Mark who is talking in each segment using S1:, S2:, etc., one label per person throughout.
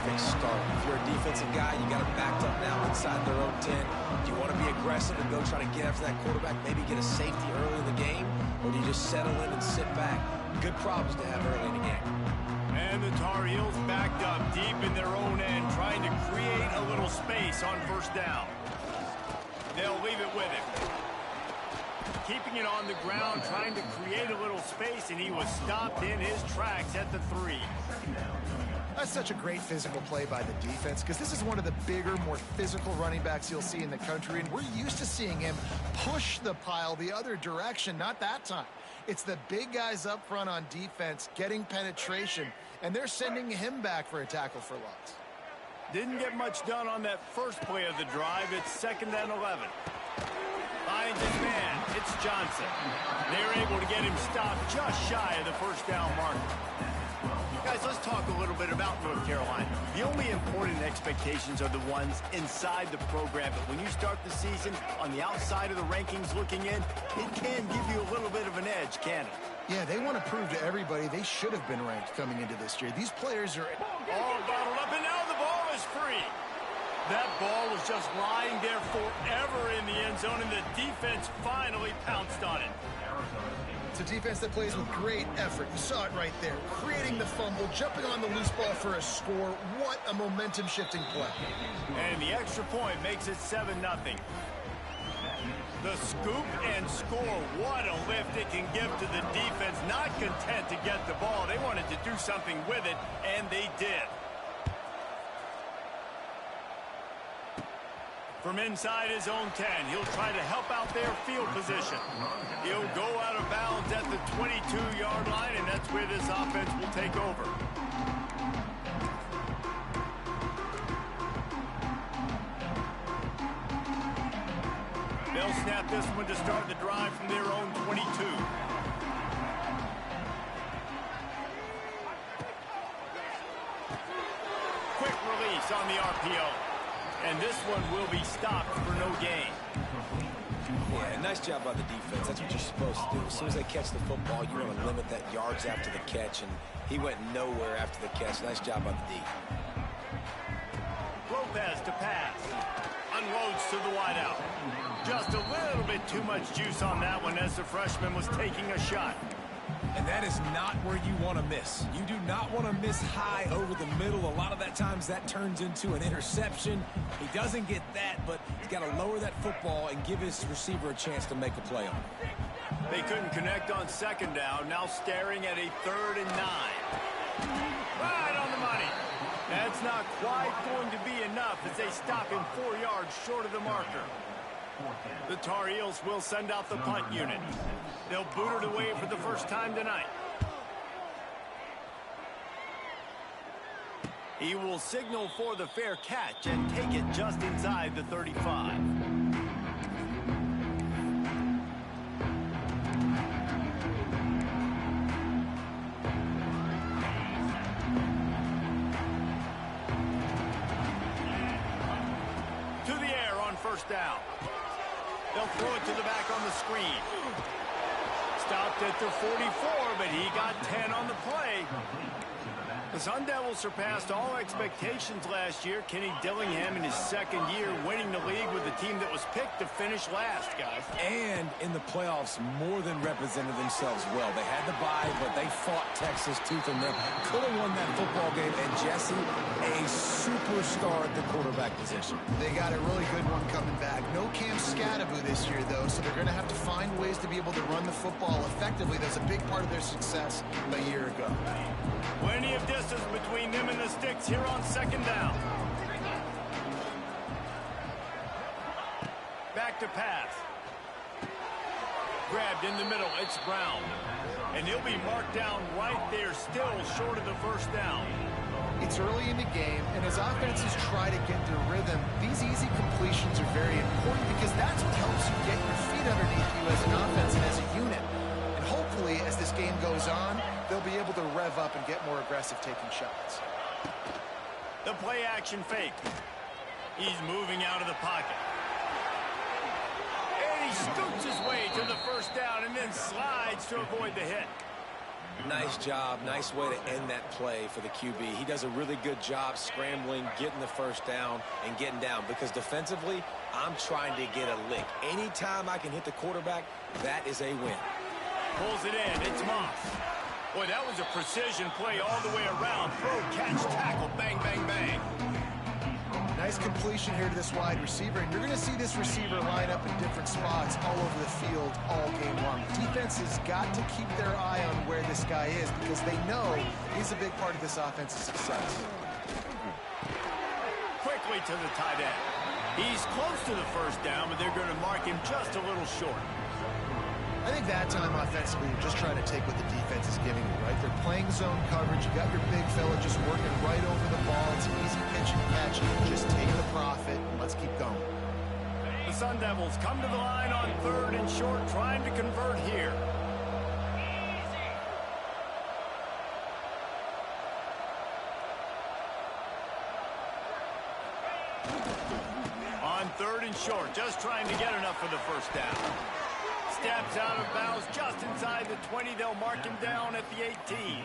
S1: perfect start. If you're a defensive guy, you got it backed up now inside their own 10. Do you want to be aggressive and go try to get after that quarterback, maybe get a safety early in the game, or do you just settle in and sit back? Good problems to have early in the game.
S2: And the Tar Heels backed up deep in their own end, trying to create a little space on first down. They'll leave it with him. Keeping it on the ground, trying to create a little space, and he was stopped in his tracks at the 3.
S3: That's such a great physical play by the defense, because this is one of the bigger, more physical running backs you'll see in the country, and we're used to seeing him push the pile the other direction. Not that time. It's the big guys up front on defense getting penetration, and they're sending him back for a tackle for loss.
S2: Didn't get much done on that first play of the drive. It's 2nd and 11. Finds his man. It's Johnson. They're able to get him stopped just shy of the first down marker. Guys, let's talk a little bit about North Carolina. The only important expectations are the ones inside the program, but when you start the season on the outside of the rankings looking in, it can give you a little bit of an edge, can it?
S3: Yeah, they want to prove to everybody they should have been ranked coming into this year. These players are
S2: all bottled up, and now the ball is free. That ball was just lying there forever in the end zone, and the defense finally pounced on it.
S3: It's a defense that plays with great effort. You saw it right there. Creating the fumble, jumping on the loose ball for a score. What a momentum-shifting play.
S2: And the extra point makes it 7-0. The scoop and score. What a lift it can give to the defense. Not content to get the ball. They wanted to do something with it, and they did. From inside his own 10, he'll try to help out their field position. He'll go out of bounds at the 22-yard line, and that's where this offense will take over. They'll snap this one to start the drive from their own 22. Quick release on the RPO. And this one will be stopped for no gain.
S1: Yeah, nice job by the defense. That's what you're supposed to do. As soon as they catch the football, you want to limit that yards after the catch, and he went nowhere after the catch. Nice job by the D.
S2: Lopez to pass. Unloads to the wideout. Just a little bit too much juice on that one as the freshman was taking a shot.
S1: And that is not where you want to miss. You do not want to miss high over the middle. A lot of that times that turns into an interception. He doesn't get that, but he's got to lower that football and give his receiver a chance to make a play on it.
S2: They couldn't connect on 2nd down. Now staring at a 3rd and 9. Right on the money. That's not quite going to be enough as they stop him 4 yards short of the marker. The Tar Heels will send out the punt unit. They'll boot it away for the first time tonight. He will signal for the fair catch and take it just inside the 35. To the air on first down. They'll throw it to the back on the screen. Stopped at the 44, but he got 10 on the play. The Sun Devils surpassed all expectations last year. Kenny Dillingham in his 2nd year winning the league with a team that was picked to finish last, guys.
S1: And in the playoffs, more than represented themselves well. They had the bye, but they fought Texas tooth and nail. Could have won that football game. And Jesse, a superstar at the quarterback position.
S3: They got a really good one coming back. No Cam Scattaboo this year, though, so they're going to have to find ways to be able to run the football effectively. That's a big part of their success a year ago.
S2: Plenty of distance between them and the sticks here on 2nd down. Back to pass. Grabbed in the middle. It's Brown. And he'll be marked down right there, still short of the first down.
S3: It's early in the game, and as offenses try to get their rhythm, these easy completions are very important because that's what helps you get your feet underneath you as an offense and as a unit. And hopefully, as this game goes on, they'll be able to rev up and get more aggressive taking shots.
S2: The play action fake. He's moving out of the pocket. And he scoots his way to the first down and then slides to avoid the hit.
S1: Nice job. Nice way to end that play for the QB. He does a really good job scrambling, getting the first down, and getting down. Because defensively, I'm trying to get a lick. Anytime I can hit the quarterback, that is a win.
S2: Pulls it in. It's Moss. Boy, that was a precision play all the way around. Throw, catch, tackle, bang, bang, bang.
S3: Nice completion here to this wide receiver, and you're going to see this receiver line up in different spots all over the field all game long. Defense has got to keep their eye on where this guy is because they know he's a big part of this offense's success.
S2: Quickly to the tight end. He's close to the first down, but they're going to mark him just a little short.
S3: I think that time offensively, you're just trying to take what the defense is giving you, right? They're playing zone coverage. You got your big fella just working right over the ball. It's an easy pitch and catch. Just take the profit and let's keep going.
S2: The Sun Devils come to the line on 3rd and short, trying to convert here. On 3rd and short, just trying to get enough for the first down. Steps out of bounds just inside the 20. They'll mark him down at the 18.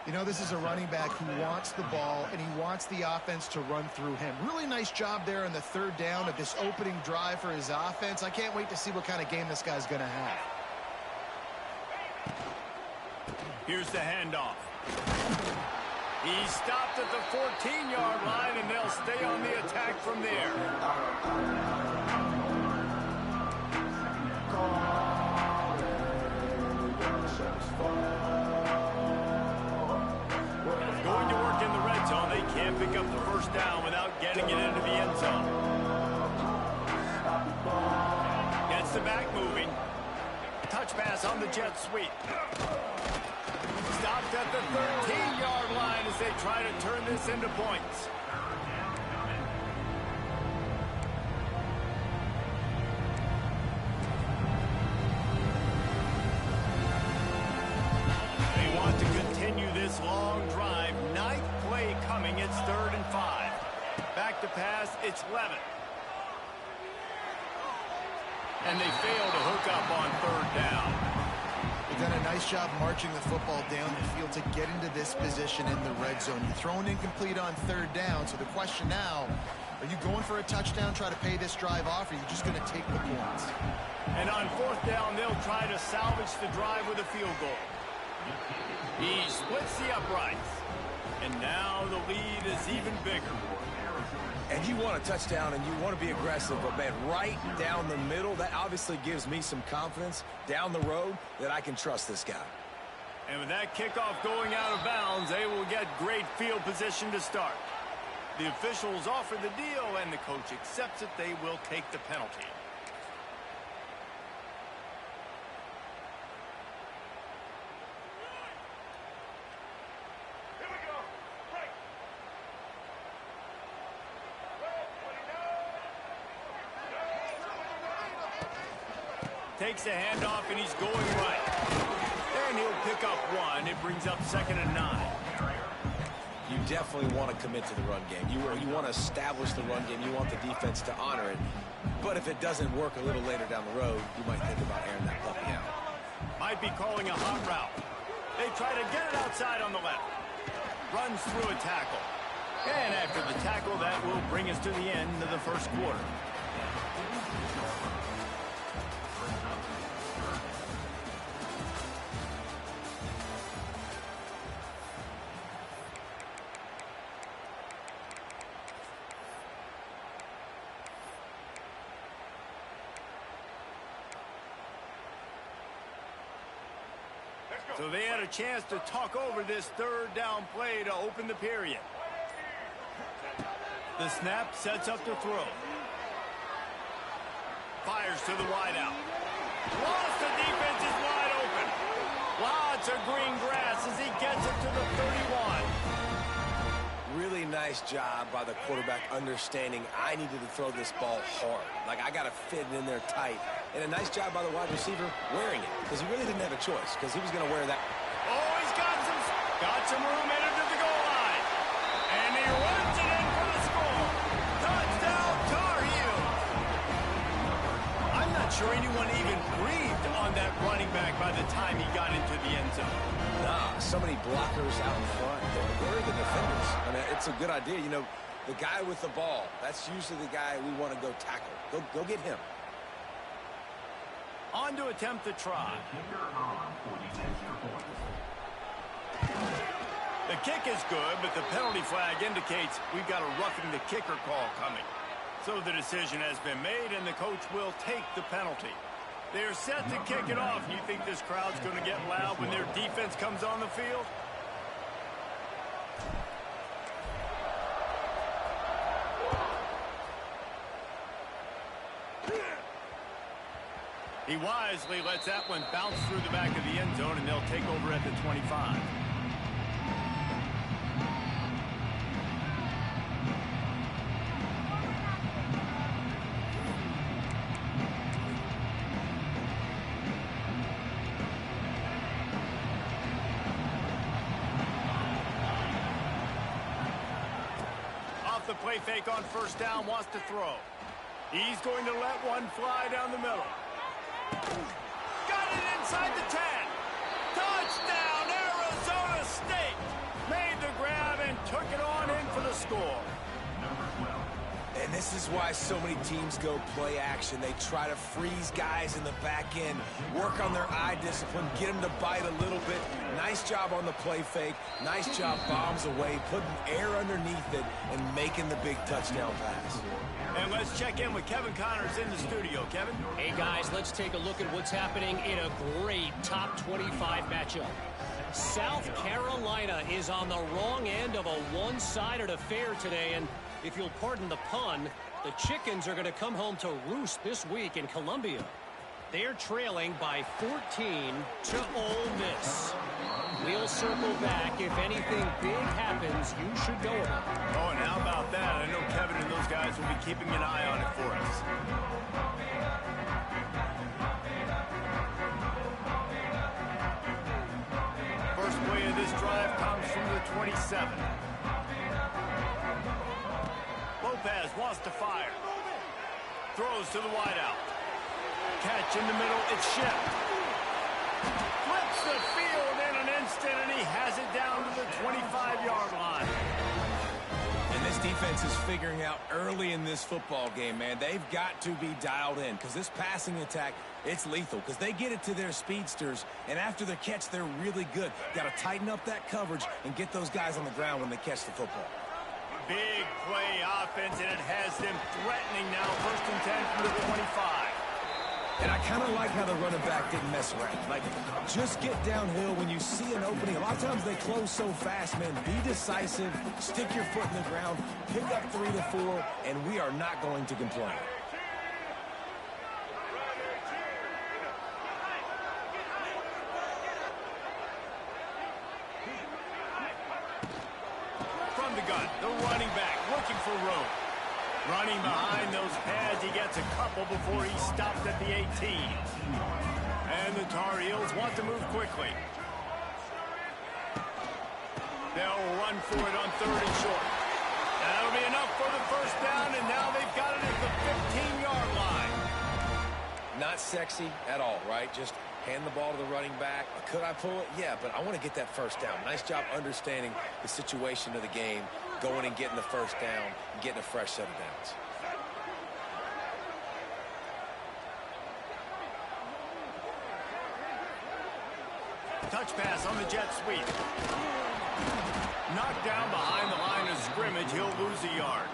S3: You know, this is a running back who wants the ball, and he wants the offense to run through him. Really nice job there on the 3rd down of this opening drive for his offense. I can't wait to see what kind of game this guy's going to have.
S2: Here's the handoff. He's stopped at the 14-yard line, and they'll stay on the attack from there. Going to work in the red zone. They can't pick up the first down without getting it into the end zone. Gets the back moving. Touch pass on the jet sweep. Stopped at the 13-yard line as they try to turn this into points. Long drive, 9th play coming. It's 3rd and 5. Back to pass, it's Levitt. And they fail to hook up on 3rd down.
S3: They've done a nice job marching the football down the field to get into this position in the red zone. You're throwing incomplete on 3rd down, so the question now, are you going for a touchdown, try to pay this drive off, or are you just going to take the points?
S2: And on 4th down, they'll try to salvage the drive with a field goal. He splits the uprights. And now the lead is even bigger.
S1: And you want a touchdown and you want to be aggressive, but man, right down the middle, that obviously gives me some confidence down the road that I can trust this guy.
S2: And with that kickoff going out of bounds, they will get great field position to start. The officials offer the deal and the coach accepts it. They will take the penalty. Takes a handoff, and he's going right. And he'll pick up 1. It brings up 2nd and 9.
S1: You definitely want to commit to the run game. You want to establish the run game. You want the defense to honor it. But if it doesn't work a little later down the road, you might think about airing that puppy out.
S2: Might be calling a hot route. They try to get it outside on the left. Runs through a tackle. And after the tackle, that will bring us to the end of the first quarter. So they had a chance to talk over this 3rd down play to open the period. The snap sets up the throw. Fires to the wideout. Lost, the defense is wide open. Lots of green grass as he gets it to the 31.
S1: Really nice job by the quarterback understanding I needed to throw this ball hard. Like, I got to fit it in there tight. And a nice job by the wide receiver wearing it because he really didn't have a choice because he was going to wear that.
S2: Oh, he's got some room in it to the goal line. And he runs it in for the score. Touchdown, Tar Heels. I'm not sure anyone even breathed on that running back by the time he got into the end zone.
S1: Nah, so many blockers out in front. Where are the defenders? I mean, it's a good idea. You know, the guy with the ball, that's usually the guy we want to go tackle. Go get him.
S2: On to attempt the try. The kick is good, but the penalty flag indicates we've got a roughing the kicker call coming. So the decision has been made, and the coach will take the penalty. They're set to kick it off. You think this crowd's going to get loud when their defense comes on the field? He wisely lets that one bounce through the back of the end zone, and they'll take over at the 25. Off the play fake on first down, wants to throw. He's going to let one fly down the middle. Got it inside the 10. Touchdown, Arizona State. Made the grab and took it on in for the score.
S1: And this is why so many teams go play action. They try to freeze guys in the back end, work on their eye discipline, get them to bite a little bit. Nice job on the play fake. Nice job bombs away, putting air underneath it, and making the big touchdown pass.
S2: And let's check in with Kevin Connors in the studio. Kevin?
S4: Hey, guys, let's take a look at what's happening in a great top 25 matchup. South Carolina is on the wrong end of a one-sided affair today, and if you'll pardon the pun, the chickens are going to come home to roost this week in Columbia. They're trailing by 14 to Ole Miss. We'll circle back. If anything big happens, you should know about it.
S2: Oh, and how about that? I know Kevin and those guys will be keeping an eye on it for us. First play of this drive comes from the 27. Lopez wants to fire. Throws to the wideout. Catch in the middle, it's Shipp. Flips the field in an instant, and he has it down to the 25-yard line.
S1: And this defense is figuring out early in this football game, man. They've got to be dialed in because this passing attack, it's lethal because they get it to their speedsters, and after the catch, they're really good. Got to tighten up that coverage and get those guys on the ground when they catch the football.
S2: Big play offense, and it has them threatening now. First and 10 from the 25.
S1: And I kind of like how the running back didn't mess around. Like, just get downhill when you see an opening. A lot of times they close so fast, man. Be decisive, stick your foot in the ground, pick up 3 to 4, and we are not going to complain.
S2: From the gun, the running back looking for room. Running behind those pads, he gets a couple before he stopped at the 18. And the Tar Heels want to move quickly. They'll run for it on 3rd and short. That'll be enough for the first down, and now they've got it at the 15-yard line.
S1: Not sexy at all, right? Just hand the ball to the running back. Could I pull it? Yeah, but I want to get that first down. Nice job understanding the situation of the game, going and getting the first down, and getting a fresh set of downs.
S2: Touch pass on the jet sweep. Knocked down behind the line of scrimmage. He'll lose a yard.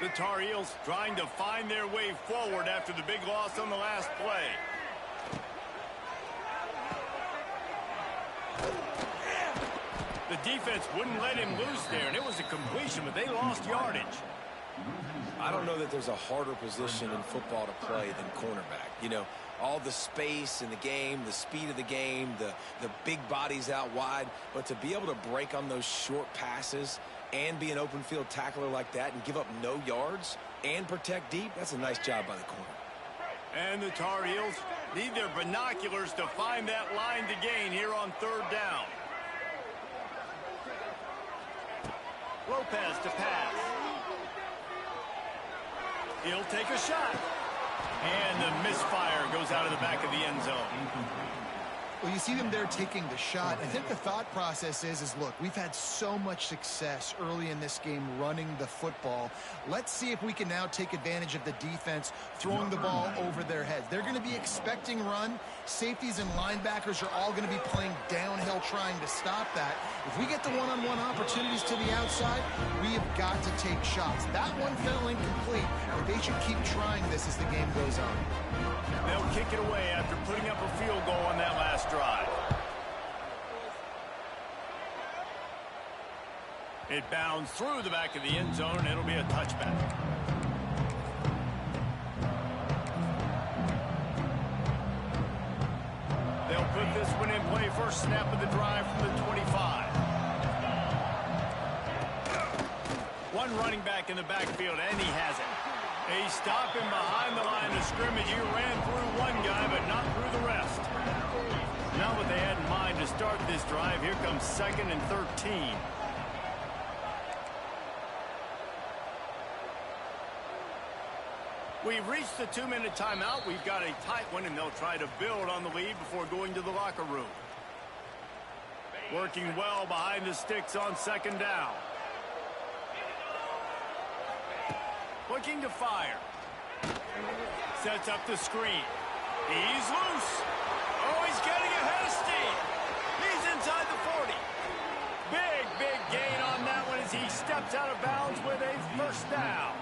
S2: The Tar Heels trying to find their way forward after the big loss on the last play. The defense wouldn't let him loose there, and it was a completion, but they lost yardage.
S1: I don't know that there's a harder position in football to play than cornerback. You know, all the space in the game, the speed of the game, the big bodies out wide. But to be able to break on those short passes and be an open field tackler like that and give up no yards and protect deep, that's a nice job by the corner.
S2: And the Tar Heels need their binoculars to find that line to gain here on 3rd down. Lopez to pass. He'll take a shot. And the misfire goes out of the back of the end zone.
S3: Well, you see them there taking the shot. I think the thought process is, look, we've had so much success early in this game running the football. Let's see if we can now take advantage of the defense throwing the ball over their heads. They're going to be expecting run. Safeties and linebackers are all going to be playing downhill trying to stop that. If we get the one-on-one opportunities to the outside, we have got to take shots. That one fell incomplete, but they should keep trying this as the game goes on.
S2: They'll kick it away after putting up a field goal on that last drive. It bounds through the back of the end zone, and it'll be a touchback. They'll put this one in play. First snap of the drive from the 25. One running back in the backfield, and he has it. They stop him behind the line of scrimmage. He ran through one guy, but not through the rest. Not what they had in mind to start this drive. Here comes 2nd and 13. We've reached the 2-minute timeout. We've got a tight one, and they'll try to build on the lead before going to the locker room. Working well behind the sticks on 2nd down. Looking to fire. Sets up the screen. He's loose. Oh, he's getting ahead of steam. He's inside the 40. Big gain on that one as he steps out of bounds with a first down.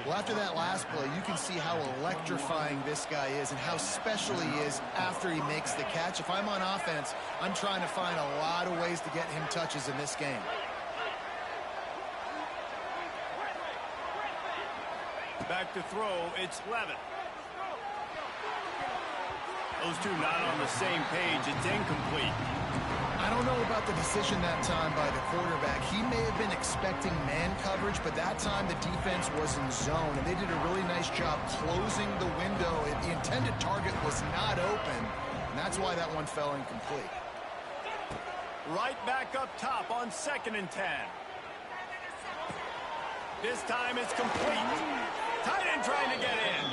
S3: Well, after that last play, you can see how electrifying this guy is and how special he is after he makes the catch. If I'm on offense, I'm trying to find a lot of ways to get him touches in this game.
S2: Back to throw, it's Levitt. Those two not on the same page. It's incomplete.
S3: I don't know about the decision that time by the quarterback. He may have been expecting man coverage, but that time the defense was in zone, and they did a really nice job closing the window. The intended target was not open, and that's why that one fell incomplete.
S2: Right back up top on 2nd and 10. This time it's complete. Tight end trying to get in.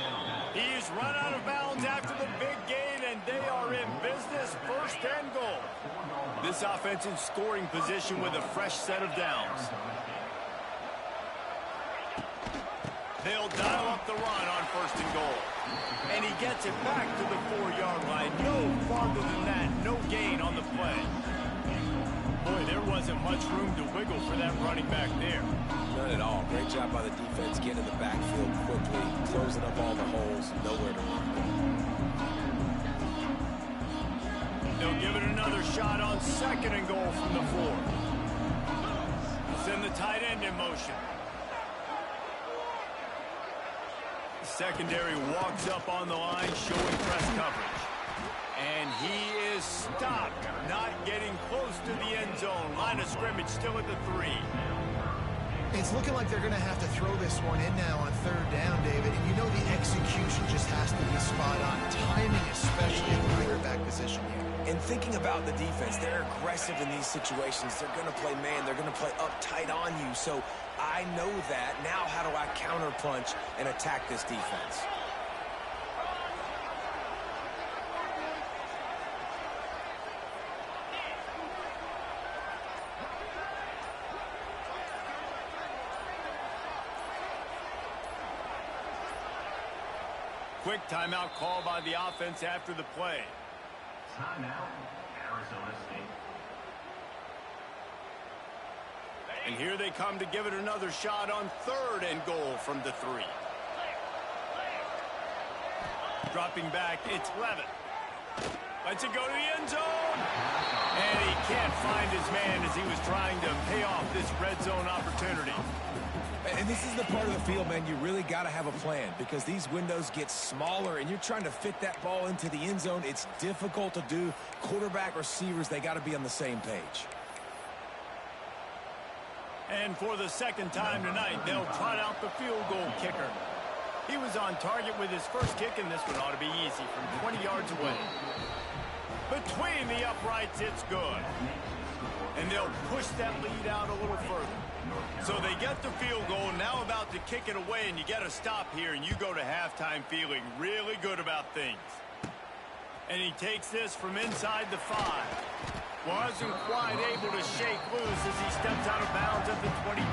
S2: He's run out of bounds after the big gain, and they are in business. 1st and goal. This offense in scoring position with a fresh set of downs. They'll dial up the run on 1st and goal. And he gets it back to the 4-yard line. No farther than that. No gain on the play. Boy, there wasn't much room to wiggle for that running back there.
S1: None at all. Great job by the defense getting in the backfield quickly, closing up all the holes, nowhere to run.
S2: They'll give it another shot on 2nd and goal from the 4. Send the tight end in motion. The secondary walks up on the line, showing press coverage. And he is stopped, not getting close to the end zone. Line of scrimmage still at the 3.
S3: It's looking like they're going to have to throw this one in now on 3rd down, David. And you know the execution just has to be spot on. Timing, especially at the quarterback position here.
S1: And thinking about the defense, they're aggressive in these situations. They're going to play man. They're going to play up tight on you. So I know that. Now how do I counterpunch and attack this defense?
S2: Quick timeout call by the offense after the play.
S5: Timeout, Arizona State.
S2: And here they come to give it another shot on 3rd and goal from the 3. Dropping back, it's Levitt. Lets it go to the end zone. And he can't find his man as he was trying to pay off this red zone opportunity.
S1: And this is the part of the field, man, you really got to have a plan because these windows get smaller and you're trying to fit that ball into the end zone. It's difficult to do. Quarterback, receivers, they got to be on the same page.
S2: And for the 2nd time tonight, they'll trot out the field goal kicker. He was on target with his first kick, and this one ought to be easy from 20 yards away. Between the uprights, it's good. and they'll push that lead out a little further. So they get the field goal, now about to kick it away, and you get a stop here, and you go to halftime feeling really good about things. And he takes this from inside the 5. Wasn't quite able to shake loose as he steps out of bounds at the 22.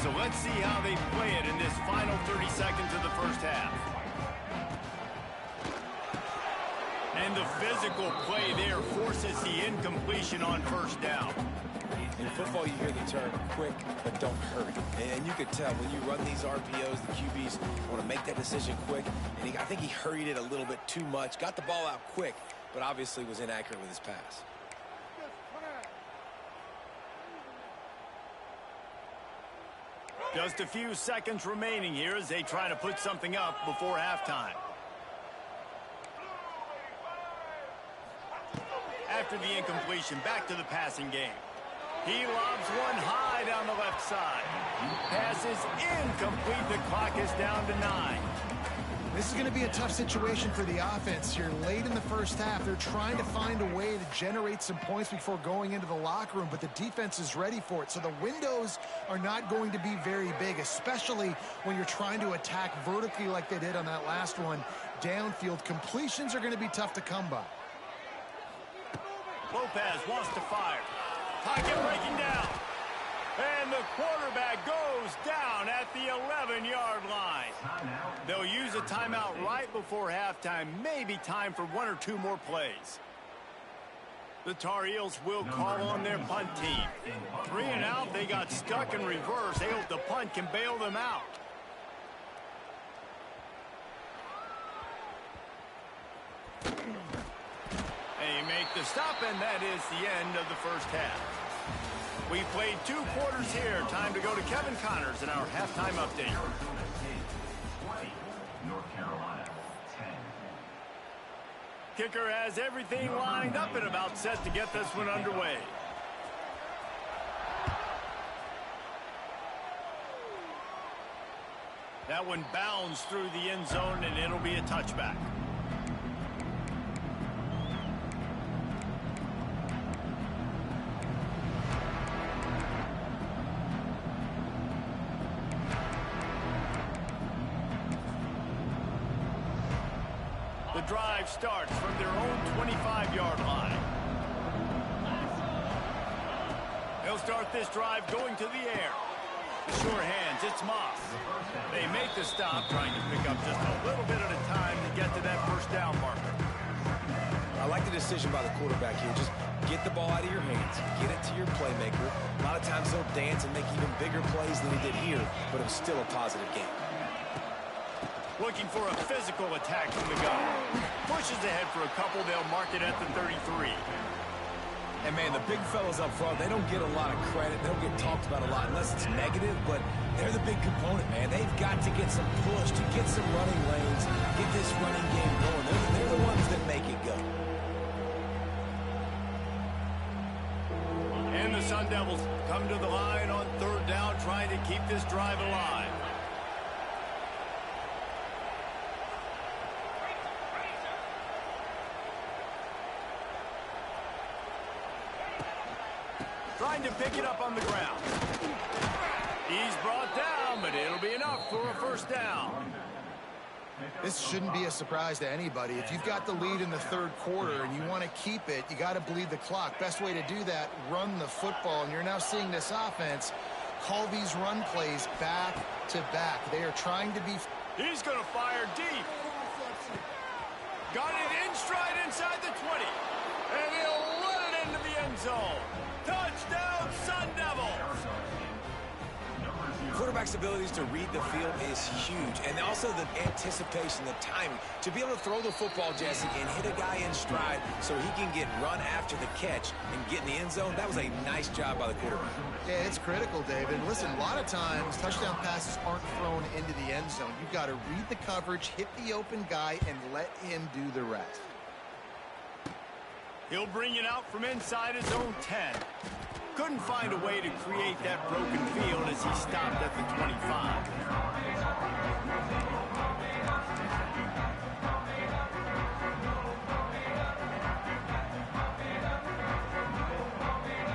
S2: So let's see how they play it in this final 30 seconds of the first half. And the physical play there forces the incompletion on first down.
S1: In football, you hear the term quick, but don't hurry. And you could tell when you run these RPOs, the QBs want to make that decision quick. And I think he hurried it a little bit too much. Got the ball out quick, but obviously was inaccurate with his pass.
S2: Just a few seconds remaining here as they try to put something up before halftime. After the incompletion, back to the passing game. He lobs one high down the left side. Pass is incomplete. The clock is down to 9.
S3: This is going to be a tough situation for the offense here. Late in the first half, they're trying to find a way to generate some points before going into the locker room, but the defense is ready for it. So the windows are not going to be very big, especially when you're trying to attack vertically like they did on that last one. Downfield completions are going to be tough to come by.
S2: Lopez wants to fire. Pocket breaking down. And the quarterback goes down at the 11-yard line. They'll use a timeout right before halftime. Maybe time for 1 or 2 more plays. The Tar Heels will call on their punt team. 3 and out. They got stuck in reverse. They hope the punt can bail them out. They make the stop, and that is the end of the first half. We played 2 quarters here. Time to go to Kevin Connors in our halftime update.
S5: North Carolina, 10.
S2: Kicker has everything lined up and about set to get this one underway. That one bounds through the end zone, and it'll be a touchback. The drive starts from their own 25-yard line. They'll start this drive going to the air. Sure hands, it's Moss. They make the stop, trying to pick up just a little bit at a time to get to that first down marker.
S1: I like the decision by the quarterback here. Just get the ball out of your hands. Get it to your playmaker. A lot of times they'll dance and make even bigger plays than he did here, but it was still a positive game.
S2: Looking for a physical attack from the gun. Pushes ahead for a couple. They'll mark it at the 33.
S1: And, man, the big fellas up front, they don't get a lot of credit. They don't get talked about a lot unless it's negative, but they're the big component, man. They've got to get some push, to get some running lanes, get this running game going. They're the ones that make it go.
S2: And the Sun Devils come to the line on 3rd down, trying to keep this drive alive. Trying to pick it up on the ground. He's brought down, but it'll be enough for a first down.
S3: This shouldn't be a surprise to anybody. If you've got the lead in the 3rd quarter and you want to keep it, you got to bleed the clock. Best way to do that, run the football. And you're now seeing this offense call these run plays back to back. They are trying to be...
S2: He's going to fire deep. Got it in stride inside the 20. And he'll run it into the end zone. Touchdown, Sun Devils!
S1: Quarterback's abilities to read the field is huge, and also the anticipation, the timing. To be able to throw the football, Jesse, and hit a guy in stride so he can get run after the catch and get in the end zone, that was a nice job by the quarterback.
S3: Yeah, it's critical, David. Listen, a lot of times touchdown passes aren't thrown into the end zone. You've got to read the coverage, hit the open guy, and let him do the rest.
S2: He'll bring it out from inside his own 10. Couldn't find a way to create that broken field as he stopped at the 25.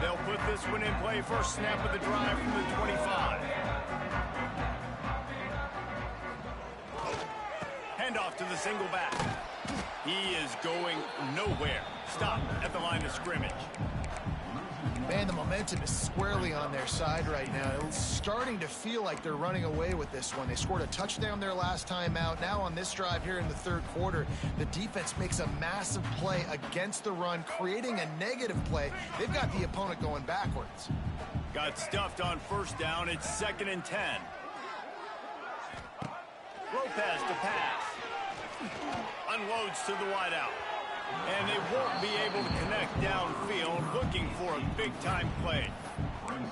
S2: They'll put this one in play first snap of the drive from the 25. Handoff to the single back. He is going nowhere. Stop at the line of scrimmage.
S3: Man, the momentum is squarely on their side right now. It's starting to feel like they're running away with this one. They scored a touchdown their last time out. Now on this drive here in the third quarter, the defense makes a massive play against the run, creating a negative play. They've got the opponent going backwards.
S2: Got stuffed on first down. It's 2nd and 10. Lopez to pass. Unloads to the wideout. And they won't be able to connect downfield, looking for a big-time play.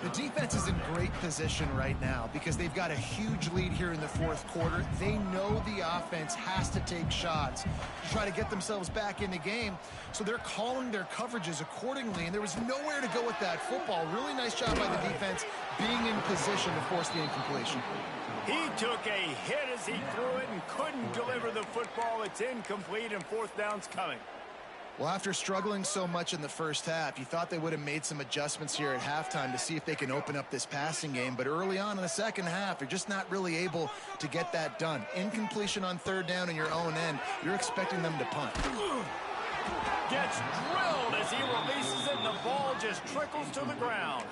S3: The defense is in great position right now because they've got a huge lead here in the fourth quarter. They know the offense has to take shots to try to get themselves back in the game, so they're calling their coverages accordingly, and there was nowhere to go with that football. Really nice job by the defense being in position to force the incompletion.
S2: He took a hit as he threw it and couldn't deliver the football. It's incomplete, and fourth down's coming.
S3: Well, after struggling so much in the first half, you thought they would have made some adjustments here at halftime to see if they can open up this passing game. But early on in the second half, they're just not really able to get that done. Incompletion on third down in your own end, you're expecting them to punt.
S2: Gets drilled as he releases it, and the ball just trickles to the ground.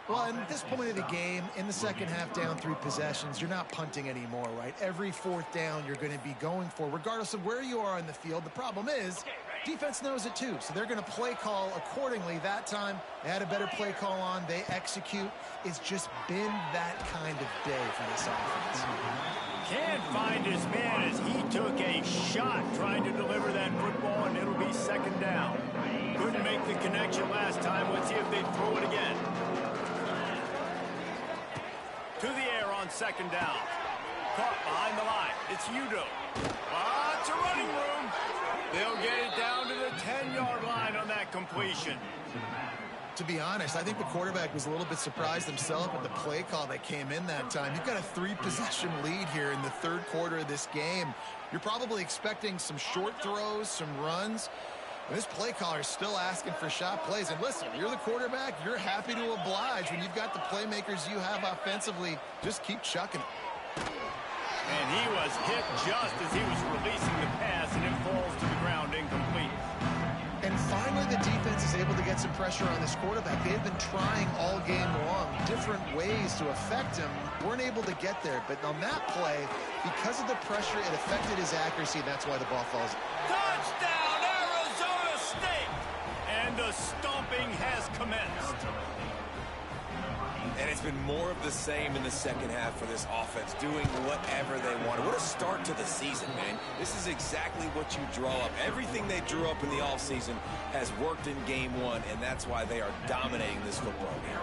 S3: Well, at this point of the game, in the second half, down 3 possessions, you're not punting anymore, right? Every fourth down you're going to be going for, regardless of where you are in the field. The problem is, defense knows it too, so they're going to play call accordingly. That time, they had a better play call on. They execute. It's just been that kind of day for this offense.
S2: Can't find his man as he took a shot trying to deliver that football, and it'll be 2nd down. Couldn't make the connection last time. Let's see if they throw it again. To the air on 2nd down. Caught behind the line. It's Udo. Lots of running room. They'll get it down to the 10-yard line on that completion.
S3: To be honest, I think the quarterback was a little bit surprised himself with the play call that came in that time. You've got a 3-possession lead here in the third quarter of this game. You're probably expecting some short throws, some runs. And this play caller is still asking for shot plays. And listen, you're the quarterback. You're happy to oblige when you've got the playmakers you have offensively. Just keep chucking it.
S2: And he was hit just as he was releasing the pass, and it falls to the ground incomplete.
S3: And finally, the defense is able to get some pressure on this quarterback. They've been trying all game long, different ways to affect him. Weren't able to get there. But on that play, because of the pressure, it affected his accuracy. That's why the ball falls.
S2: Touchdown! And the stomping has commenced.
S1: And it's been more of the same in the second half for this offense, doing whatever they wanted. What a start to the season, man. This is exactly what you draw up. Everything they drew up in the offseason has worked in game one, and that's why they are dominating this football game.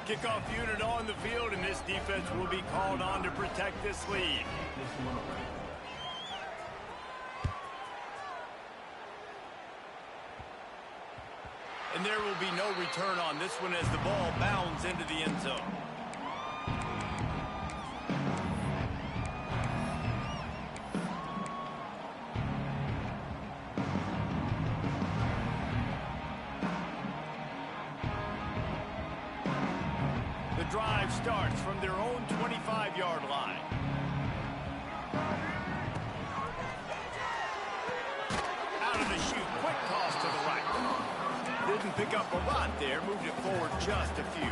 S2: Kickoff unit on the field, and this defense will be called on to protect this lead. And there will be no return on this one as the ball bounds into the end zone. The drive starts from their own 25-yard line. Out of the chute, quick toss to the right. Didn't pick up a lot there, moved it forward just a few.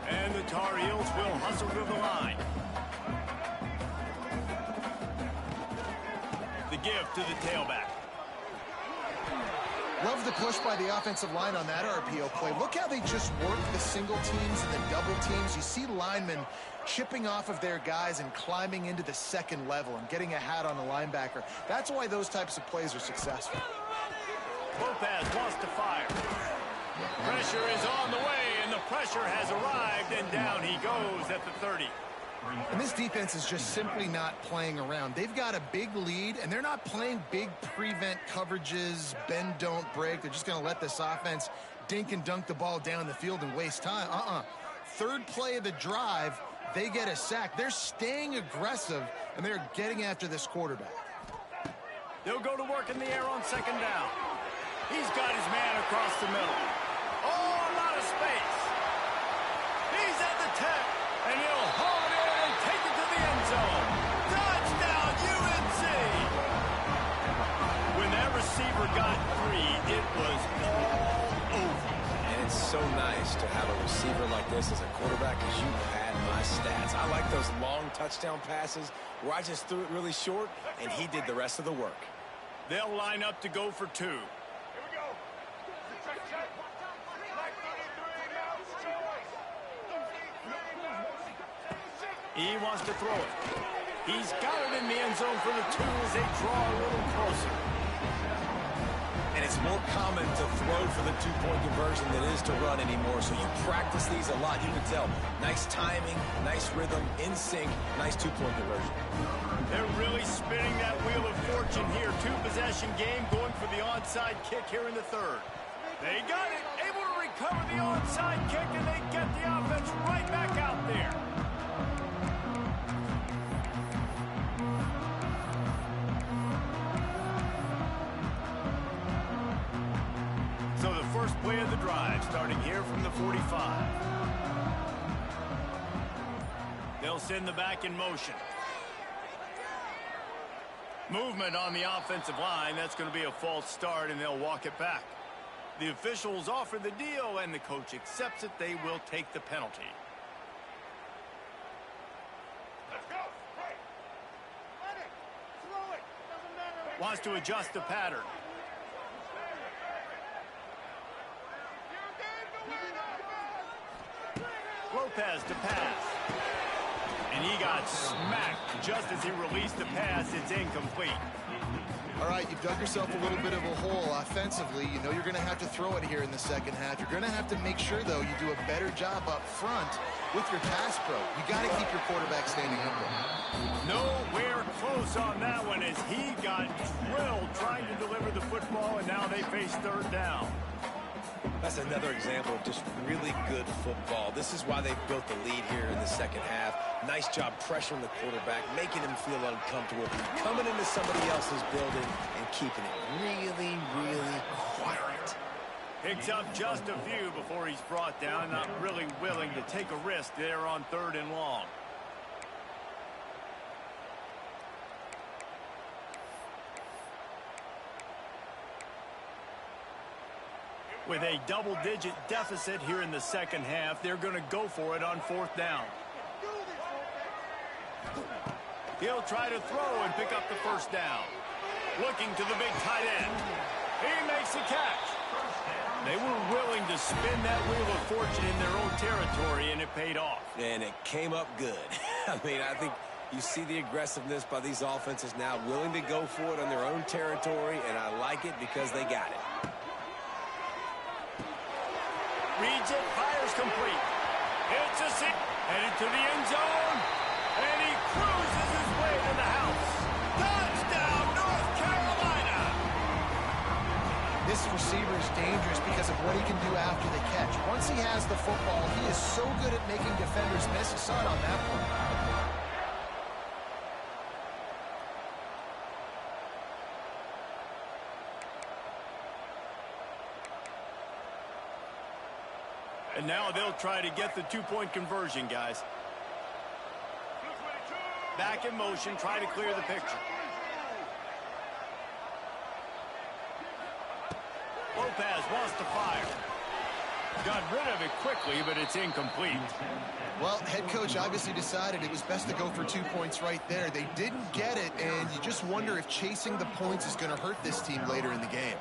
S2: And the Tar Heels will hustle to the line. The give to the tailback.
S3: Love the push by the offensive line on that RPO play. Look how they just work the single teams and the double teams. You see linemen chipping off of their guys and climbing into the second level and getting a hat on a linebacker. That's why those types of plays are successful.
S2: Lopez wants to fire. Pressure is on the way, and the pressure has arrived, and down he goes at the 30.
S3: And this defense is just simply not playing around. They've got a big lead, and they're not playing big prevent coverages, bend, don't break. They're just going to let this offense dink and dunk the ball down the field and waste time. Third play of the drive, they get a sack. They're staying aggressive, and they're getting after this quarterback.
S2: They'll go to work in the air on second down. He's got his man across the middle. Oh, a lot of space. He's at the 10, and he'll haul it in and take it to the end zone. Touchdown, UNC! When that receiver got 3, it was all over.
S1: And it's so nice to have a receiver like this as a quarterback, because you had my stats. I like those long touchdown passes where I just threw it really short, and he did the rest of the work.
S2: They'll line up to go for 2. He wants to throw it. He's got it in the end zone for the 2 as they draw a little closer.
S1: And it's more common to throw for the 2-point conversion than it is to run anymore. So you practice these a lot. You can tell. Nice timing, nice rhythm, in sync, nice 2-point conversion.
S2: They're really spinning that wheel of fortune here. 2-possession game going for the onside kick here in the 3rd. They got it. Able to recover the onside kick, and they get the offense right back out there. So the first play of the drive starting here from the 45. They'll send the back in motion. Movement on the offensive line. That's going to be a false start, and they'll walk it back. The officials offer the deal, and the coach accepts it. They will take the penalty. Let's go. Right. Let it. Throw it. Doesn't matter. Wants to adjust the pattern. Lopez to pass. And he got smacked just as he released the pass. It's incomplete.
S3: All right, you've dug yourself a little bit of a hole offensively. You know you're going to have to throw it here in the second half. You're going to have to make sure, though, you do a better job up front with your pass pro. You got to keep your quarterback standing upright.
S2: Nowhere close on that one as he got drilled trying to deliver the football, and now they face 3rd down.
S1: That's another example of just really good football. This is why they've built the lead here in the second half. Nice job pressuring the quarterback, making him feel uncomfortable, coming into somebody else's building and keeping it really, really quiet.
S2: Picks up just a few before he's brought down, not really willing to take a risk there on 3rd and long. With a double-digit deficit here in the second half, they're going to go for it on 4th down. He'll try to throw and pick up the 1st down. Looking to the big tight end. He makes the catch. They were willing to spin that wheel of fortune in their own territory, and it paid off.
S1: And it came up good. I mean, I think you see the aggressiveness by these offenses now, willing to go for it on their own territory, and I like it because they got it.
S2: Reads it, fires complete. It's a six. Headed to the end zone. And he cruises his way to the house. Touchdown, North Carolina.
S3: This receiver is dangerous because of what he can do after the catch. Once he has the football, he is so good at making defenders miss. You saw it on that play.
S2: And now they'll try to get the 2-point conversion, guys. Back in motion, try to clear the picture. Lopez wants to fire. Got rid of it quickly, but it's incomplete.
S3: Well, head coach obviously decided it was best to go for 2 points right there. They didn't get it, and you just wonder if chasing the points is going to hurt this team later in the game.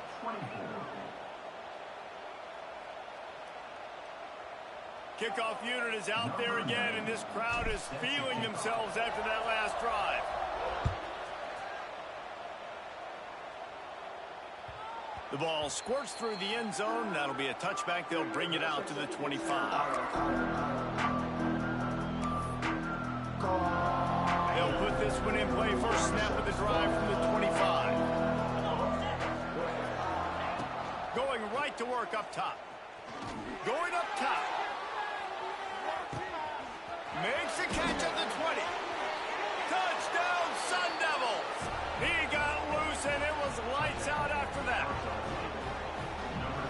S2: Kickoff unit is out there again, and this crowd is feeling themselves after that last drive. The ball squirts through the end zone. That'll be a touchback. They'll bring it out to the 25. adjustment in play. First snap of the drive from the 25. Going right to work up top. Going up top. Makes a catch at the 20. Touchdown, Sun Devils. He got loose, and it was lights out after that.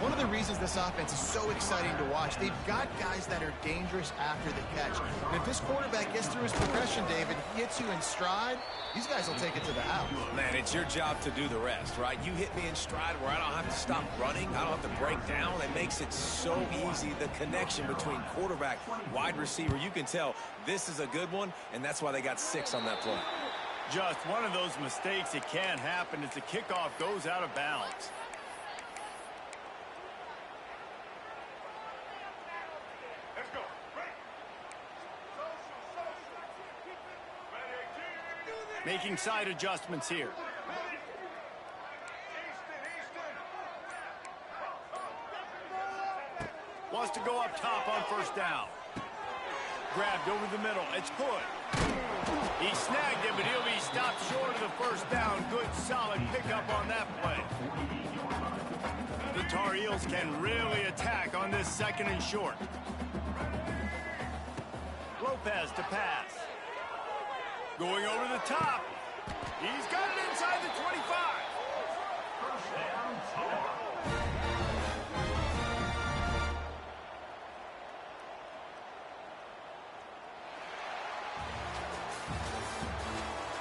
S3: One of the reasons this offense is so exciting to watch, they've got guys that are dangerous after the catch. And if this quarterback gets through his progression, David, gets you in stride, these guys will take it to the house.
S1: Man, it's your job to do the rest, right? You hit me in stride where I don't have to stop running. I don't have to break down. It makes it so easy. The connection between quarterback, wide receiver, you can tell this is a good one, and that's why they got 6 on that play.
S2: Just one of those mistakes that can happen as the kickoff goes out of bounds. Making side adjustments here. Wants to go up top on first down. Grabbed over the middle. It's Hood. He snagged it, but he'll be stopped short of the first down. Good, solid pickup on that play. The Tar Heels can really attack on this second and short. Lopez to pass. Going over the top. He's got it inside the 25.
S5: First down, Tar.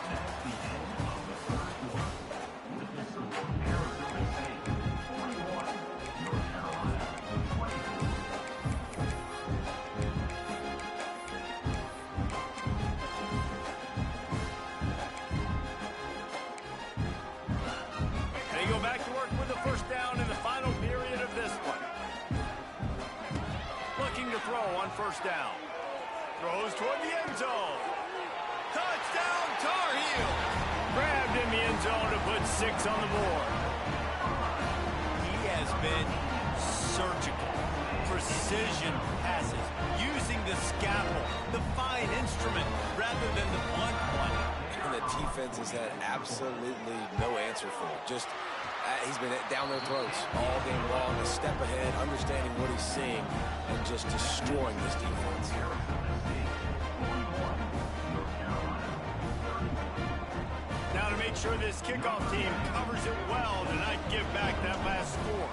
S5: That's the end of the first quarter. With the score, Arizona State 41, North Carolina 24.
S2: They go back to work with the first down in the final period of this one. Looking to throw on first down. Throws toward the end zone. Touchdown, Tar Heels. Grabbed in the end zone to put 6 on the board. He has been surgical. Precision passes. Using the scalpel, the fine instrument, rather than the blunt one.
S1: And the defense has had absolutely no answer for it. Just, he's been down their throats all game long, a step ahead, understanding what he's seeing, and just destroying this defense.
S2: Now to make sure this kickoff team covers it well to not give back that last score.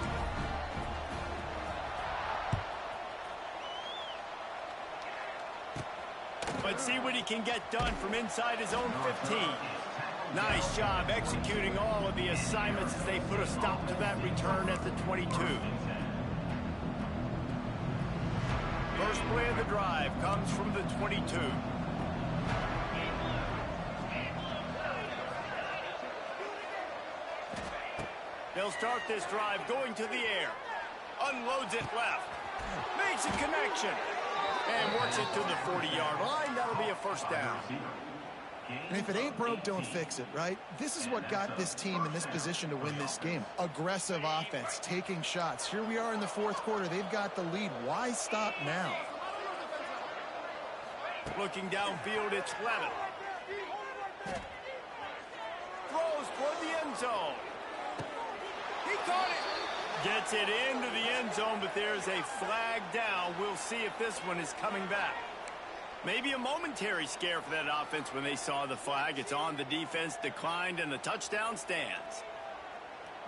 S2: Let's see what he can get done from inside his own 15. Nice job executing all of the assignments as they put a stop to that return at the 22. First play of the drive comes from the 22. They'll start this drive going to the air. Unloads it left. Makes a connection. And works it to the 40-yard line. That'll be a first down.
S3: And if it ain't broke, don't fix it, right? This is what got this team in this position to win this game. Aggressive offense, taking shots. Here we are in the fourth quarter. They've got the lead. Why stop now?
S2: Looking downfield, it's Levin. Throws toward the end zone. He caught it. Gets it into the end zone, but there's a flag down. We'll see if this one is coming back. Maybe a momentary scare for that offense when they saw the flag. It's on the defense, declined, and the touchdown stands.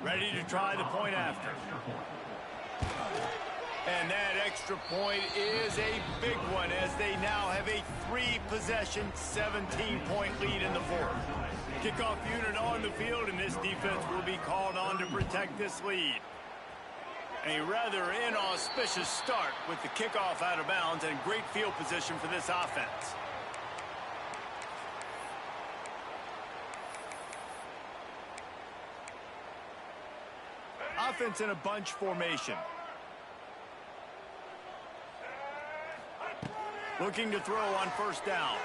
S2: Ready to try the point after. And that extra point is a big one as they now have a 3-possession, 17-point lead in the fourth. Kickoff unit on the field, and this defense will be called on to protect this lead. A rather inauspicious start with the kickoff out of bounds and great field position for this offense. Offense in a bunch formation. Looking to throw on first down.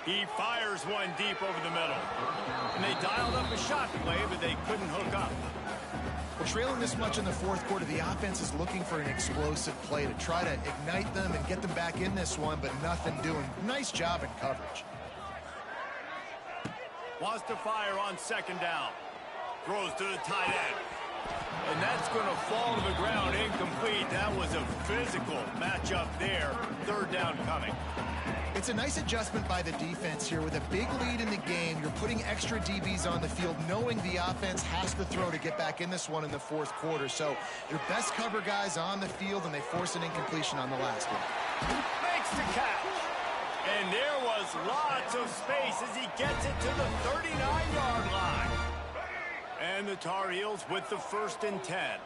S2: He fires one deep over the middle. And they dialed up a shot play, but they couldn't hook up.
S3: Well, trailing this much in the fourth quarter, the offense is looking for an explosive play to try to ignite them and get them back in this one, but nothing doing. Nice job in coverage.
S2: Wants to fire on second down. Throws to the tight end. And that's going to fall to the ground incomplete. That was a physical matchup there. Third down coming.
S3: It's a nice adjustment by the defense here. With a big lead in the game, you're putting extra DBs on the field, knowing the offense has to throw to get back in this one in the fourth quarter. So your best cover guys on the field, and they force an incompletion on the last one.
S2: Makes the catch. And there was lots of space as he gets it to the 39-yard line. And the Tar Heels with the 1st and 10.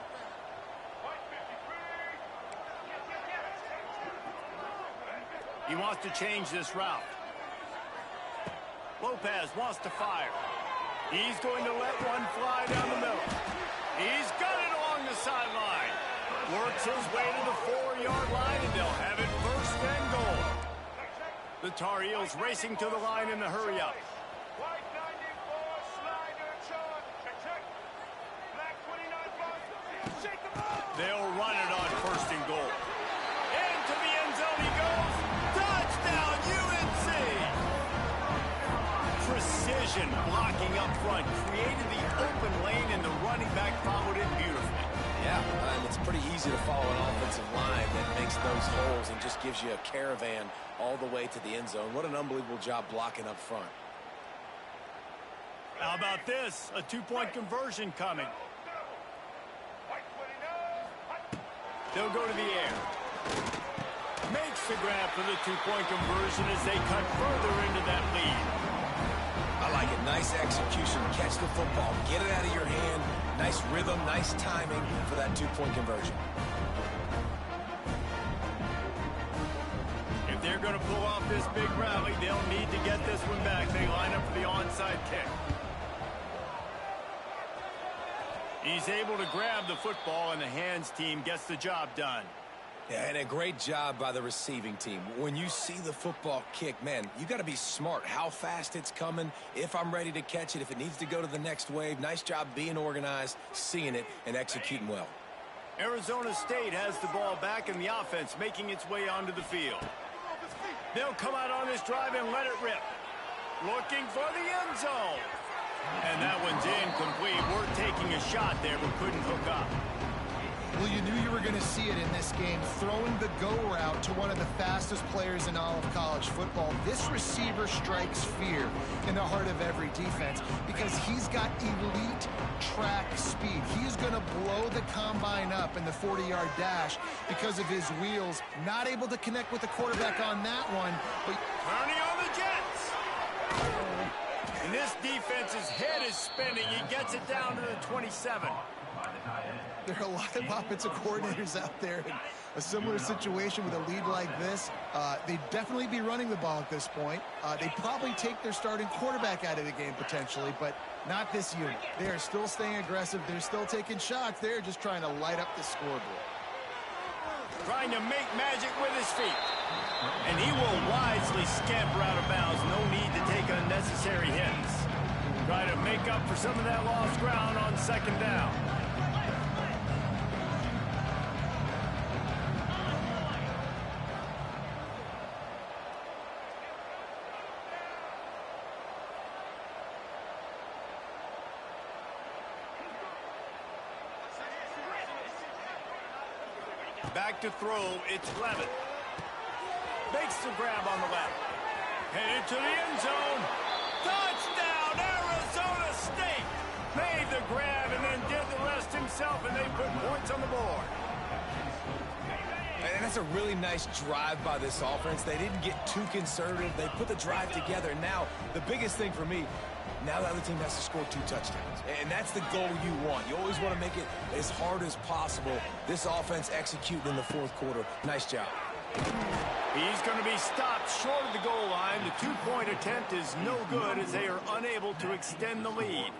S2: He wants to change this route. Lopez wants to fire. He's going to let one fly down the middle. He's got it along the sideline. Works his way to the 4-yard line, and they'll have it 1st and goal. The Tar Heels racing to the line in the hurry-up. They'll run it on 1st and goal. Into the end zone he goes. Touchdown, UNC! Precision blocking up front. Created the open lane, and the running back followed it beautifully.
S1: Yeah, and it's pretty easy to follow an offensive line that makes those holes and just gives you a caravan all the way to the end zone. What an unbelievable job blocking up front.
S2: How about this? A 2-point conversion coming. They'll go to the air. Makes the grab for the 2-point conversion as they cut further into that lead.
S1: I like it. Nice execution. Catch the football. Get it out of your hand. Nice rhythm, nice timing for that 2-point conversion.
S2: If they're going to pull off this big rally, they'll need to get this one back. They line up for the onside kick. He's able to grab the football, and the hands team gets the job done.
S1: Yeah, and a great job by the receiving team. When you see the football kick, man, you got to be smart. How fast it's coming, if I'm ready to catch it, if it needs to go to the next wave. Nice job being organized, seeing it, and executing well.
S2: Arizona State has the ball back, and the offense making its way onto the field. They'll come out on this drive and let it rip. Looking for the end zone. And that one's incomplete. We're taking a shot there, but couldn't hook up.
S3: Well, you knew you were going to see it in this game, throwing the go route to one of the fastest players in all of college football. This receiver strikes fear in the heart of every defense because he's got elite track speed. He's going to blow the combine up in the 40-yard dash because of his wheels. Not able to connect with the quarterback on that one. But
S2: turning on the Jets. And this defense's head is spinning. He gets it down to the 27.
S3: There are a lot of offensive coordinators out there in a similar situation with a lead like this. They'd definitely be running the ball at this point. They'd probably take their starting quarterback out of the game potentially, but not this unit. They are still staying aggressive. They're still taking shots. They're just trying to light up the scoreboard.
S2: Trying to make magic with his feet. And he will wisely scamper out of bounds. No need to take unnecessary hits. Try to make up for some of that lost ground on second down. Back to throw, it's Levitt. Makes the grab on the left. Headed to the end zone. Touchdown, Arizona State! Made the grab and then did the rest himself, and they put points on the board.
S1: And that's a really nice drive by this offense. They didn't get too conservative. They put the drive together. Now, the biggest thing for me, now the other team has to score 2 touchdowns. And that's the goal you want. You always want to make it as hard as possible. This offense executing in the fourth quarter. Nice job.
S2: He's going to be stopped short of the goal line. The 2-point attempt is no good as they are unable to extend the lead.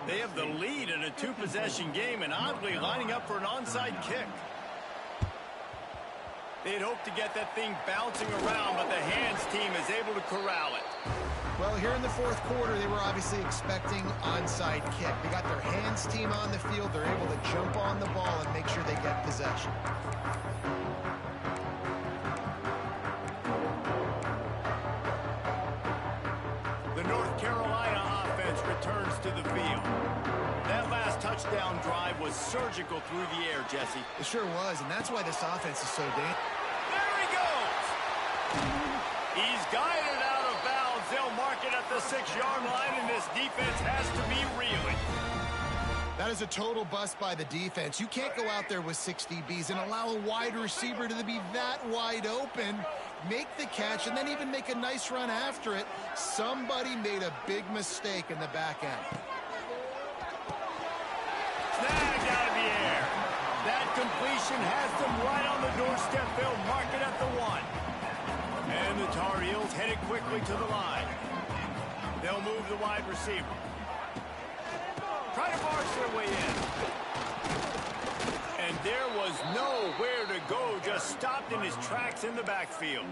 S2: They have the lead in a 2-possession game and oddly lining up for an onside kick. They'd hoped to get that thing bouncing around, but the hands team is able to corral it.
S3: Well, here in the fourth quarter, they were obviously expecting onside kick. They got their hands team on the field. They're able to jump on the ball and make sure they get possession. The
S2: North Carolina offense to the field. That last touchdown drive was surgical through the air, Jesse.
S3: It sure was, and that's why this offense is so dangerous.
S2: There he goes! He's guided out of bounds. They'll mark it at the 6-yard line, and this defense has to be reeling.
S3: That is a total bust by the defense. You can't go out there with 6 DBs and allow a wide receiver to be that wide open, make the catch, and then even make a nice run after it. Somebody made a big mistake in the back end.
S2: Snagged out of the air. That completion has them right on the doorstep. They'll mark it at the 1. And the Tar Heels headed quickly to the line. They'll move the wide receiver. Try to barge their way in. And there was nowhere to go, just stopped in his tracks in the backfield.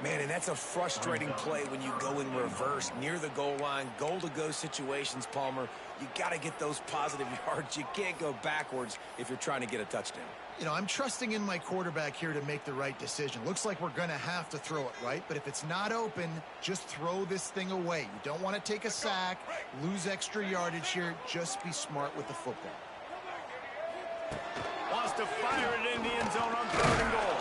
S1: Man, and that's a frustrating play when you go in reverse near the goal line, goal-to-go situations, Palmer. You got to get those positive yards. You can't go backwards if you're trying to get a touchdown.
S3: You know, I'm trusting in my quarterback here to make the right decision. Looks like we're going to have to throw it, right? But if it's not open, just throw this thing away. You don't want to take a sack, lose extra yardage here. Just be smart with the football.
S2: Wants to fire it in the end zone on 3rd and goal.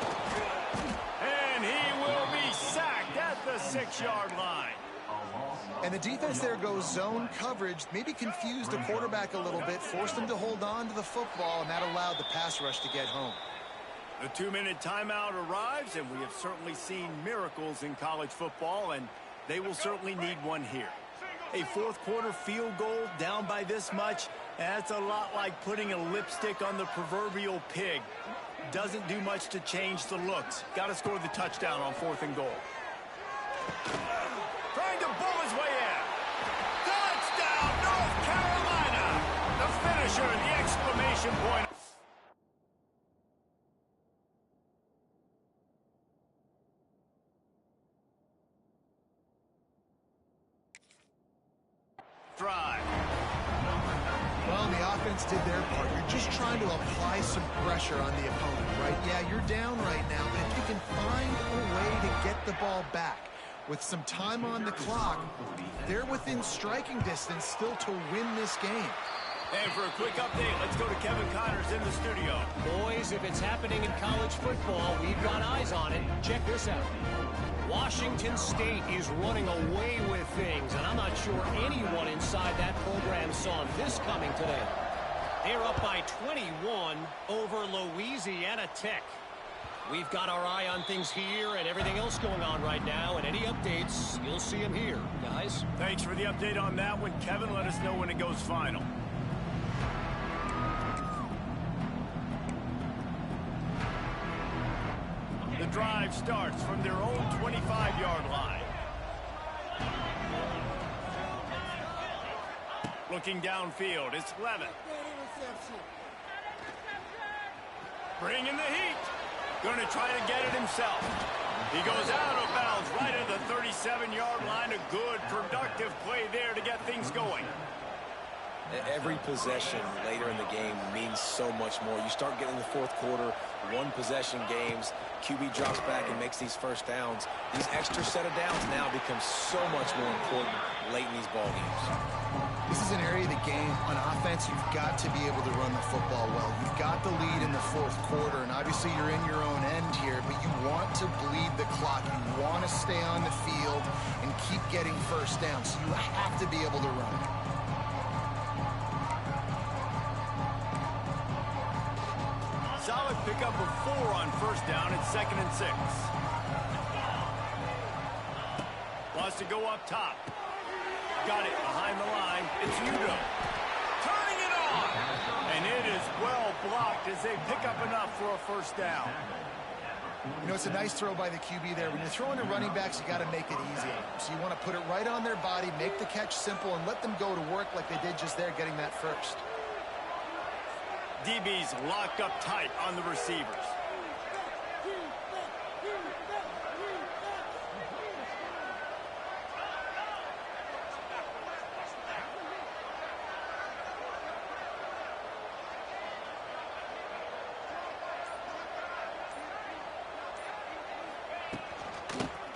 S2: And he will be sacked at the 6-yard line.
S3: And the defense there goes zone coverage, maybe confused the quarterback a little bit, forced him to hold on to the football, and that allowed the pass rush to get home.
S2: The 2-minute timeout arrives, and we have certainly seen miracles in college football, and they will certainly need one here. A 4th quarter field goal down by this much, that's a lot like putting a lipstick on the proverbial pig. Doesn't do much to change the looks. Got to score the touchdown on 4th and goal. Trying to bull his way in. Touchdown, North Carolina! The finisher, the exclamation point. Drive.
S3: Well, the offense did their part. You're just trying to apply some pressure on the opponent, right? Yeah, you're down right now, but if you can find a way to get the ball back with some time on the clock, they're within striking distance still to win this game.
S2: And for a quick update, let's go to Kevin Connors in the studio.
S4: Boys, if it's happening in college football, we've got eyes on it. Check this out. Washington State is running away with things, and I'm not sure anyone inside that program saw this coming today. They're up by 21 over Louisiana Tech. We've got our eye on things here and everything else going on right now, and any updates, you'll see them here, guys.
S2: Thanks for the update on that one, Kevin. Let us know when it goes final. The drive starts from their own 25-yard line. Looking downfield, it's Levin. Bringing the heat. Going to try to get it himself. He goes out of bounds right at the 37-yard line. A good, productive play there to get things going.
S1: Every possession later in the game means so much more. You start getting the 4th quarter, 1-possession games, QB drops back and makes these first downs. These extra set of downs now become so much more important late in these ball games.
S3: This is an area of the game, on offense, you've got to be able to run the football well. You've got the lead in the 4th quarter, and obviously you're in your own end here, but you want to bleed the clock. You want to stay on the field and keep getting first down, so you have to be able to run.
S2: Solid pickup of 4 on first down. It's 2nd and 6. Wants to go up top. Got it behind the line. It's Udo. Turning it on. And it is well blocked as they pick up enough for a first down.
S3: You know, it's a nice throw by the QB there. When you're throwing to running backs, you got to make it easy on them. So you want to put it right on their body, make the catch simple, and let them go to work like they did just there, getting that first.
S2: DB's locked up tight on the receivers.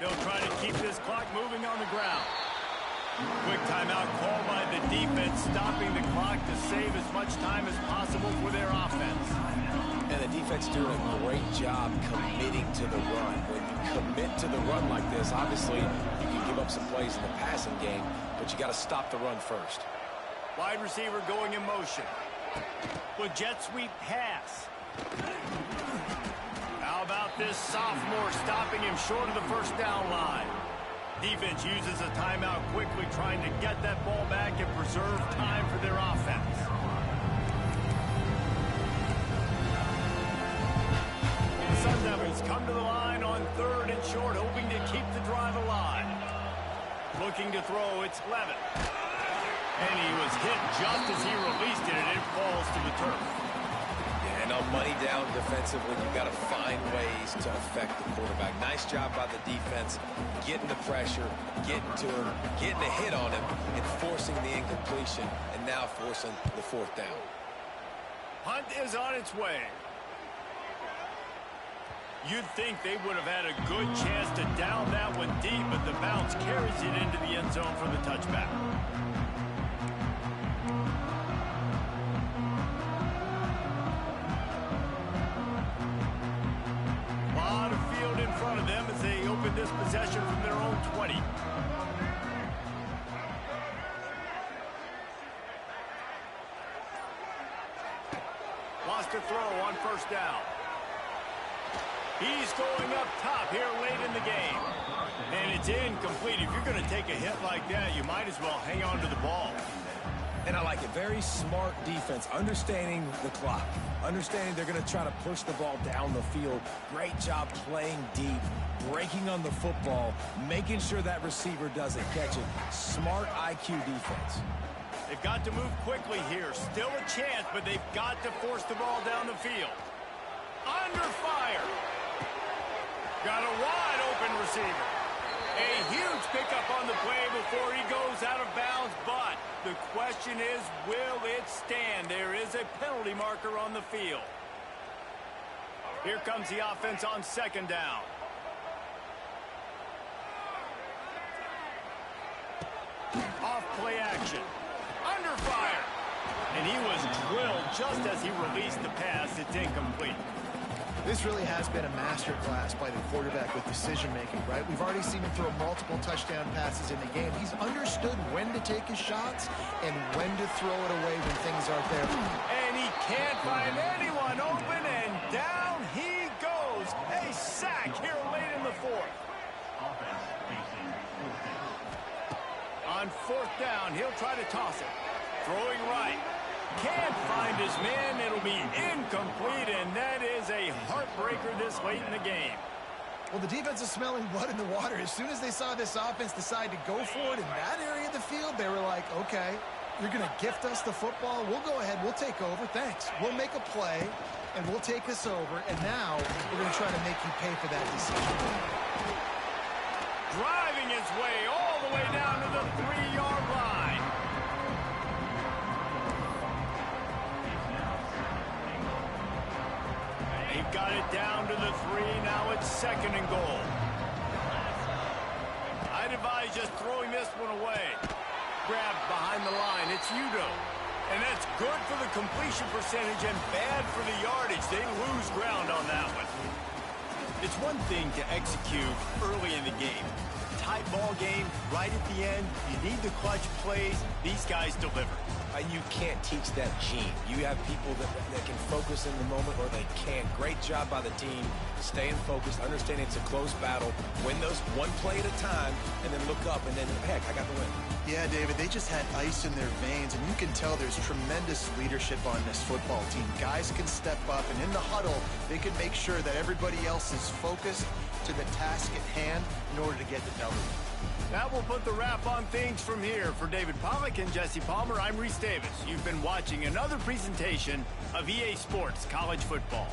S2: They'll try to keep this clock moving on the ground. Quick timeout call by the defense, stopping the clock to save as much time as possible for their offense.
S1: And the defense doing a great job committing to the run. When you commit to the run like this, obviously you can give up some plays in the passing game, but you got to stop the run first.
S2: Wide receiver going in motion. With jet sweep pass. How about this sophomore stopping him short of the first down line? Defense uses a timeout quickly, trying to get that ball back and preserve time for their offense. The Sun Devils come to the line on 3rd and short, hoping to keep the drive alive. Looking to throw, it's Levitt. And he was hit just as he released it, and it falls to the turf.
S1: And on money down defensively, you've got to find ways to affect the quarterback. Nice job by the defense, getting the pressure, getting to him, getting a hit on him, and forcing the incompletion, and now forcing the 4th down.
S2: Hunt is on its way. You'd think they would have had a good chance to down that one deep, but the bounce carries it into the end zone for the touchback. In front of them as they open this possession from their own 20. Lost a throw on 1st down. He's going up top here late in the game. And it's incomplete. If you're going to take a hit like that, you might as well hang on to the ball.
S1: And I like it. Very smart defense, understanding the clock, understanding they're going to try to push the ball down the field. Great job playing deep, breaking on the football, making sure that receiver doesn't catch it. Smart IQ defense.
S2: They've got to move quickly here. Still a chance, but they've got to force the ball down the field. Under fire. Got a wide open receiver. A huge pickup on the play before he goes out of bounds, but the question is, will it stand? There is a penalty marker on the field. Here comes the offense on 2nd down. Off play action. Under fire. And he was drilled just as he released the pass. It's incomplete.
S3: This really has been a masterclass by the quarterback with decision-making, right? We've already seen him throw multiple touchdown passes in the game. He's understood when to take his shots and when to throw it away when things aren't there.
S2: And he can't find anyone open, and down he goes. A sack here late in the 4th. On 4th down, he'll try to toss it. Throwing right. Can't find his man. It'll be incomplete, and that is a heartbreaker this late in the game.
S3: Well, the defense is smelling blood in the water. As soon as they saw this offense decide to go for it in that area of the field, they were like, okay, you're going to gift us the football. We'll go ahead. We'll take over. Thanks. We'll make a play, and we'll take this over, and now we're going to try to make you pay for that decision.
S2: Driving his way all the way down to the 3-yard line. They've got it down to the 3. Now it's 2nd and goal. I'd advise just throwing this one away. Grabbed behind the line. It's Udo. And that's good for the completion percentage and bad for the yardage. They lose ground on that one. It's one thing to execute early in the game. Tight ball game, right at the end. You need the clutch plays. These guys deliver.
S1: You can't teach that gene. You have people that can focus in the moment or they can't. Great job by the team, staying focused, understanding it's a close battle, win those one play at a time, and then look up, and then, heck, I got the win.
S6: Yeah, David, they just had ice in their veins, and you can tell there's tremendous leadership on this football team. Guys can step up, and in the huddle, they can make sure that everybody else is focused to the task at hand in order to get the W.
S2: That will put the wrap on things from here. For David Pollack and Jesse Palmer, I'm Reese Davis. You've been watching another presentation of EA Sports College Football.